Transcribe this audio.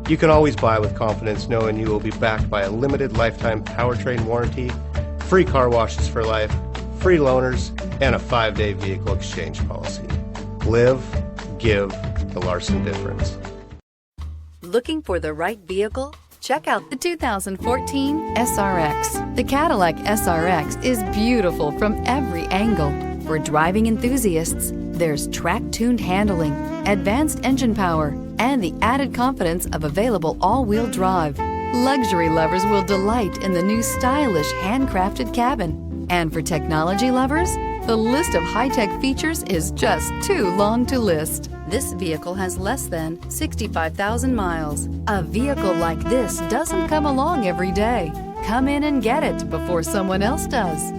You can always buy with confidence knowing you will be backed by a limited lifetime powertrain warranty, free car washes for life, free loaners, and a 5-day vehicle exchange policy. Live, give the Larson difference. Looking for the right vehicle? Check out the 2014 SRX. The Cadillac SRX is beautiful from every angle. For driving enthusiasts, there's track-tuned handling, advanced engine power, and the added confidence of available all-wheel drive. Luxury lovers will delight in the new stylish handcrafted cabin. And for technology lovers, the list of high-tech features is just too long to list. This vehicle has less than 65,000 miles. A vehicle like this doesn't come along every day. Come in and get it before someone else does.